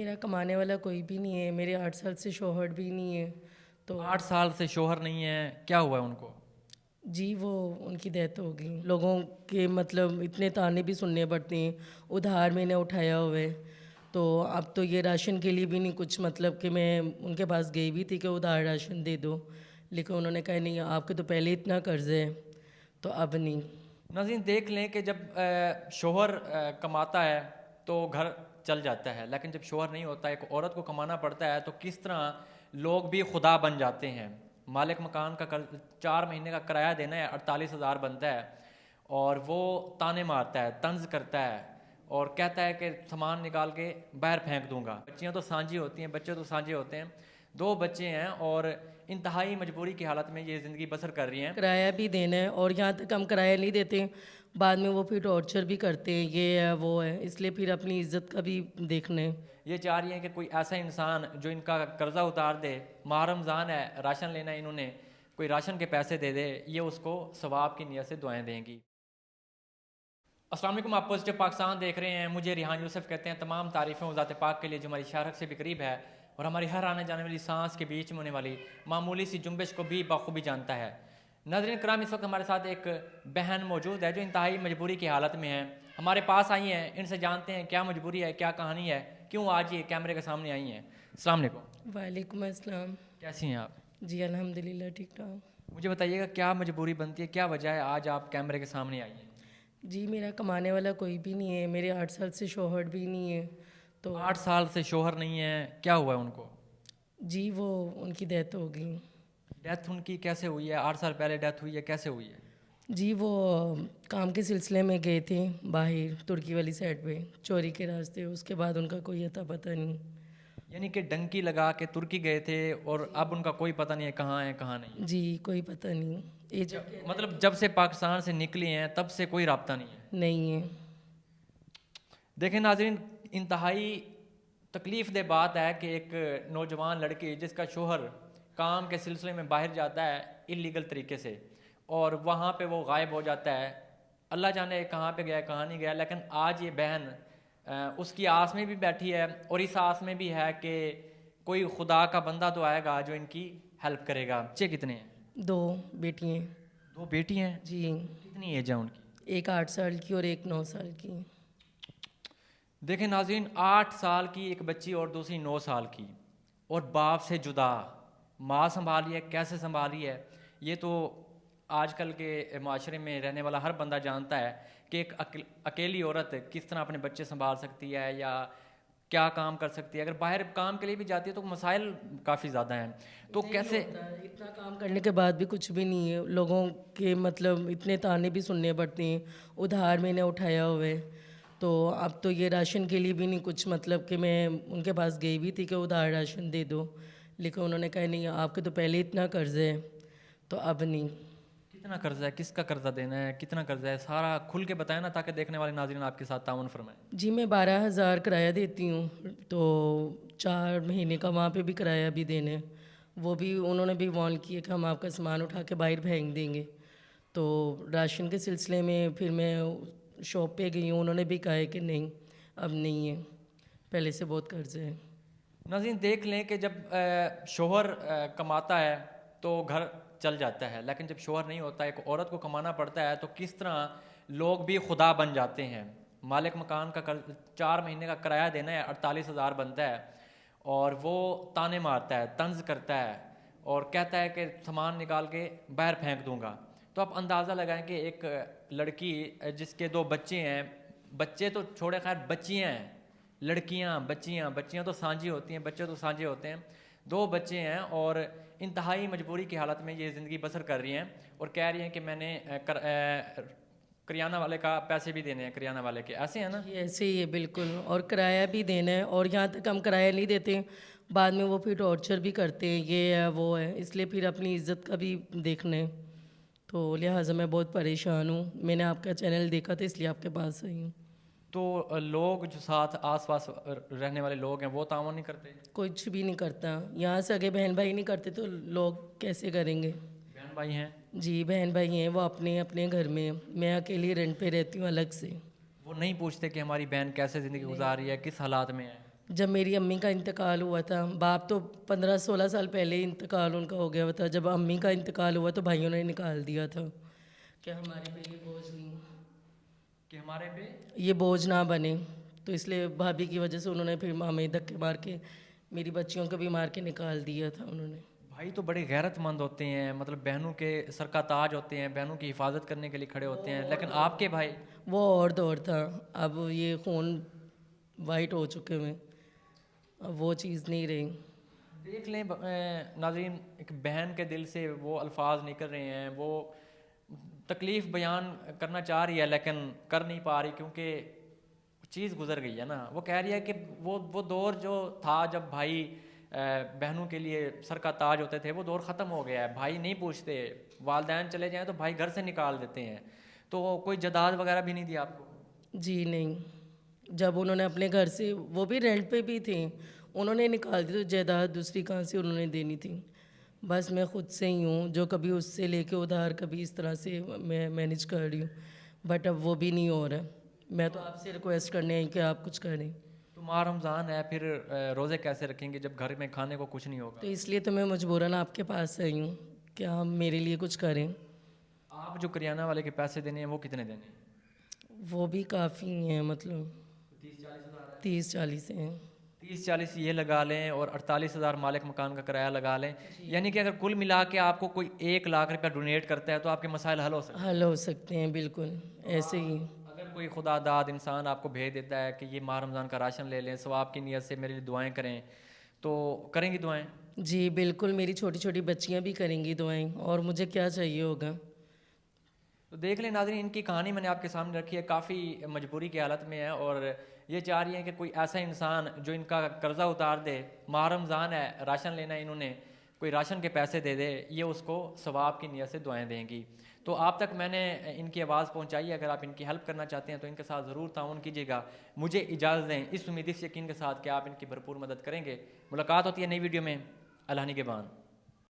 میرا کمانے والا کوئی بھی نہیں ہے، میرے 8 سال سے شوہر بھی نہیں ہے تو 8 سال سے شوہر نہیں ہے، کیا ہوا ہے ان کو؟ جی وہ ان کی ڈیتھ ہو گئی۔ لوگوں کے مطلب اتنے تانے بھی سننے پڑتے ہیں، ادھار میں نے اٹھایا ہوا ہے، تو اب تو یہ راشن کے لیے بھی نہیں کچھ، مطلب کہ میں ان کے پاس گئی بھی تھی کہ ادھار راشن دے دو، لیکن انہوں نے کہا نہیں آپ کے تو پہلے اتنا قرض ہے تو اب نہیں۔ ناظرین دیکھ لیں کہ جب شوہر کماتا ہے تو گھر چل جاتا ہے، لیکن جب شوہر نہیں ہوتا، ایک عورت کو کمانا پڑتا ہے، تو کس طرح لوگ بھی خدا بن جاتے ہیں۔ مالک مکان کا 4 مہینے کا کرایہ دینا ہے، 48,000 بنتا ہے، اور وہ تانے مارتا ہے، طنز کرتا ہے اور کہتا ہے کہ سامان نکال کے باہر پھینک دوں گا۔ بچیاں تو سانجھی ہوتی ہیں، بچے تو سانجھے ہوتے ہیں، 2 بچے ہیں اور انتہائی مجبوری کی حالت میں یہ زندگی بسر کر رہی ہیں۔ کرایہ بھی دینا ہے، اور یہاں تک ہم کرایہ نہیں دیتے بعد میں وہ پھر ٹارچر بھی کرتے ہیں، یہ ہے وہ ہے، اس لیے پھر اپنی عزت کا بھی دیکھنا ہے۔ یہ چاہ رہی ہیں کہ کوئی ایسا انسان جو ان کا قرضہ اتار دے، ماہ رمضان ہے، راشن لینا ہے انہوں نے، کوئی راشن کے پیسے دے دے، یہ اس کو ثواب کی نیت سے دعائیں دیں گی۔ السلام علیکم، آپ پازیٹیو پاکستان دیکھ رہے ہیں، مجھے ریحان یوسف کہتے ہیں۔ تمام تعریفیں وہ ذات پاک کے لیے جو ہماری شارک سے بھی قریب ہے اور ہماری ہر آنے جانے والی سانس کے بیچ میں ہونے والی معمولی سی جنبش کو بھی بخوبی جانتا ہے۔ ناظرین کرام، اس وقت ہمارے ساتھ ایک بہن موجود ہے جو انتہائی مجبوری کی حالت میں ہے، ہمارے پاس آئی ہیں، ان سے جانتے ہیں کیا مجبوری ہے، کیا کہانی ہے، کیوں آج یہ کیمرے کے سامنے آئی ہیں۔ السلام علیکم، وعلیکم السلام۔ کیسی ہیں آپ؟ جی الحمدللہ ٹھیک ٹھاک۔ مجھے بتائیے گا کیا مجبوری بنتی ہے، کیا وجہ ہے آج آپ کیمرے کے سامنے آئی ہیں؟ جی میرا کمانے والا کوئی بھی نہیں ہے، میرے 8 سال سے شوہر بھی نہیں ہے تو 8 سال سے شوہر نہیں ہے، کیا ہوا ہے ان کو؟ جی وہ ان کی ڈیتھ ہو گئی۔ ڈیتھ ان کی کیسے ہوئی ہے؟ 8 سال پہلے ڈیتھ ہوئی ہے، کیسے ہوئی ہے؟ جی وہ کام کے سلسلے میں گئے تھے باہر ترکی والی سائڈ پہ چوری کے راستے، اس کے بعد ان کا کوئی اتا پتہ نہیں۔ یعنی کہ ڈنکی لگا کے ترکی گئے تھے اور اب ان کا کوئی پتہ نہیں ہے کہاں ہے کہاں نہیں ہے۔ جی کوئی پتہ نہیں، ایجنٹ مطلب جب سے پاکستان سے نکلے ہیں تب سے کوئی رابطہ نہیں ہے۔ نہیں ہے۔ دیکھیں ناظرین، انتہائی تکلیف دہ بات ہے کہ ایک نوجوان لڑکی جس کا شوہر کام کے سلسلے میں باہر جاتا ہے انلیگل طریقے سے اور وہاں پہ وہ غائب ہو جاتا ہے، اللہ جانے کہاں پہ گیا کہاں نہیں گیا، لیکن آج یہ بہن اس کی آس میں بھی بیٹھی ہے اور اس آس میں بھی ہے کہ کوئی خدا کا بندہ تو آئے گا جو ان کی ہیلپ کرے گا۔ بچے کتنے ہیں؟ 2 بیٹی ہیں۔ 2 بیٹی ہیں؟ جی کتنی ایج ہے ان کی؟ ایک 8 سال کی اور ایک 9 سال کی۔ دیکھیں ناظرین، 8 سال کی ایک بچی اور دوسری 9 سال کی، اور باپ سے جدا، ماں سنبھالی ہے، کیسے سنبھالی ہے یہ تو آج کل کے معاشرے میں رہنے والا ہر بندہ جانتا ہے کہ ایک اکیلی عورت کس طرح اپنے بچے سنبھال سکتی ہے یا کیا کام کر سکتی ہے۔ اگر باہر کام کے لیے بھی جاتی ہے تو مسائل کافی زیادہ ہیں، تو کیسے؟ اتنا کام کرنے کے بعد بھی کچھ بھی نہیں ہے، لوگوں کے مطلب اتنے تانے بھی سننے پڑتے ہیں، ادھار میں نے اٹھایا ہوا ہے، تو اب تو یہ راشن کے لیے بھی نہیں کچھ، مطلب کہ میں ان کے پاس گئی بھی تھی کہ ادھار راشن دے دو، لیکن انہوں نے کہا نہیں آپ کے تو پہلے اتنا قرض ہے تو اب نہیں۔ کتنا قرضہ ہے، کس کا قرضہ دینا ہے، کتنا قرضہ ہے، سارا کھل کے بتائیں نا تاکہ دیکھنے والے ناظرین آپ کے ساتھ تعاون فرمائیں۔ جی میں 12,000 کرایہ دیتی ہوں، تو 4 مہینے کا وہاں پہ بھی کرایہ بھی دینے، وہ بھی انہوں نے بھی وارن کیا کہ ہم آپ کا سامان اٹھا کے باہر پھینک دیں گے۔ تو راشن کے سلسلے میں پھر میں شاپ پہ گئی ہوں، انہوں نے بھی کہا ہے کہ نہیں اب نہیں ہے، پہلے سے بہت قرض ہے۔ ناظرین دیکھ لیں کہ جب شوہر کماتا ہے تو گھر چل جاتا ہے، لیکن جب شوہر نہیں ہوتا، ایک عورت کو کمانا پڑتا ہے، تو کس طرح لوگ بھی خدا بن جاتے ہیں۔ مالک مکان کا 4 مہینے کا کرایہ دینا ہے، 48,000 بنتا ہے، اور وہ تانے مارتا ہے، طنز کرتا ہے اور کہتا ہے کہ سامان نکال کے باہر پھینک دوں گا۔ تو آپ اندازہ لگائیں کہ ایک لڑکی جس کے 2 بچے ہیں، بچے تو چھوڑے خیر بچیاں ہیں، لڑکیاں بچیاں تو سانجھی ہوتی ہیں، بچے تو سانجھے ہوتے ہیں، 2 بچے ہیں اور انتہائی مجبوری کی حالت میں یہ زندگی بسر کر رہی ہیں اور کہہ رہی ہیں کہ میں نے کریانہ والے کا پیسے بھی دینے ہیں، کریانہ والے کے، ایسے ہیں نا؟ جی ایسے ہی ہے بالکل، اور کرایہ بھی دینا ہے، اور یہاں تک ہم کرایہ نہیں دیتے بعد میں وہ پھر ٹارچر بھی کرتے ہیں، یہ ہے وہ ہے، اس لیے پھر اپنی عزت کا بھی دیکھنا ہے، تو لہٰذا میں بہت پریشان ہوں۔ میں نے آپ کا چینل دیکھا تھا اس لیے آپ کے پاس آئی ہوں۔ تو لوگ جو ساتھ آس پاس رہنے والے لوگ ہیں وہ تعاون نہیں کرتے؟ کچھ بھی نہیں کرتا، یہاں سے آگے بہن بھائی نہیں کرتے تو لوگ کیسے کریں گے؟ بہن بھائی ہیں؟ جی بہن بھائی ہیں، وہ اپنے اپنے گھر میں، میں اکیلی رینٹ پہ رہتی ہوں الگ سے۔ وہ نہیں پوچھتے کہ ہماری بہن کیسے زندگی گزار رہی ہے، کس حالات میں ہے؟ جب میری امی کا انتقال ہوا تھا، باپ تو 15-16 سال پہلے ہی انتقال ان کا ہو گیا ہوا تھا، جب امی کا انتقال ہوا تو بھائیوں نے نکال دیا تھا کہ ہمارے پہ یہ بوجھ نہیں، کہ ہمارے پہ یہ بوجھ نہ بنے، تو اس لیے بھابھی کی وجہ سے انہوں نے پھر ہمیں دھکے مار کے میری بچیوں کو بھی مار کے نکال دیا تھا انہوں نے۔ بھائی تو بڑے غیرت مند ہوتے ہیں، مطلب بہنوں کے سر کا تاج ہوتے ہیں، بہنوں کی حفاظت کرنے کے لیے کھڑے ہوتے ہیں، لیکن آپ کے بھائی وہ اور دور تھا، اب یہ خون وائٹ ہو چکے ہوئے، اب وہ چیز نہیں رہی۔ دیکھ لیں ناظرین، ایک بہن کے دل سے وہ الفاظ نکل رہے ہیں، وہ تکلیف بیان کرنا چاہ رہی ہے لیکن کر نہیں پا رہی کیونکہ چیز گزر گئی ہے نا۔ وہ کہہ رہی ہے کہ وہ دور جو تھا جب بھائی بہنوں کے لیے سر کا تاج ہوتے تھے، وہ دور ختم ہو گیا ہے، بھائی نہیں پوچھتے، والدین چلے جائیں تو بھائی گھر سے نکال دیتے ہیں، تو کوئی جداد وغیرہ بھی نہیں دیا آپ کو؟ جی نہیں، جب انہوں نے اپنے گھر سے، وہ بھی رینٹ پہ بھی تھے، انہوں نے نکال دی تو جائیداد دوسری کہاں سے انہوں نے دینی تھی؟ بس میں خود سے ہی ہوں جو کبھی اس سے لے کے ادھار، کبھی اس طرح سے میں مینج کر رہی ہوں، بٹ اب وہ بھی نہیں ہو رہا۔ میں تو آپ سے ریکویسٹ کرنے آئی کہ آپ کچھ کریں۔ تو ماہ رمضان ہے، پھر روزے کیسے رکھیں گے جب گھر میں کھانے کو کچھ نہیں ہوگا؟ تو اس لیے تو میں مجبوراً آپ کے پاس آئی ہوں کہ آپ میرے لیے کچھ کریں۔ آپ جو کریانہ والے کے پیسے دینے ہیں وہ کتنے دینے ہیں؟ وہ بھی کافی ہیں، مطلب 30-40 ہیں۔ 30-40 یہ لگا لیں اور 48,000 مالک مکان کا کرایہ لگا لیں، یعنی کہ اگر کل ملا کے آپ کو کوئی 1 لاکھ روپیہ ڈونیٹ کرتا ہے تو آپ کے مسائل حل ہو سکتے ہیں۔ حل ہو سکتے ہیں، بالکل ایسے ہی۔ اگر کوئی خدا داد انسان آپ کو بھیج دیتا ہے کہ یہ ماہ رمضان کا راشن لے لیں، ثواب کی نیت سے میرے لیے دعائیں کریں، تو کریں گی دعائیں؟ جی بالکل، میری چھوٹی چھوٹی بچیاں بھی کریں گی دعائیں، اور مجھے کیا چاہیے ہوگا۔ تو دیکھ لیں ناظرین، ان کی کہانی میں نے آپ کے سامنے رکھی ہے، کافی مجبوری کی حالت میں ہے اور یہ چاہ رہی ہیں کہ کوئی ایسا انسان جو ان کا قرضہ اتار دے، ماہ رمضان ہے، راشن لینا ہے انہوں نے، کوئی راشن کے پیسے دے دے، یہ اس کو ثواب کی نیت سے دعائیں دیں گی۔ تو آپ تک میں نے ان کی آواز پہنچائی ہے، اگر آپ ان کی ہیلپ کرنا چاہتے ہیں تو ان کے ساتھ ضرور تعاون کیجیے گا۔ مجھے اجازت دیں اس امید اس یقین کے ساتھ کہ آپ ان کی بھرپور مدد کریں گے۔ ملاقات ہوتی ہے نئی ویڈیو میں، اللہ نگہبان۔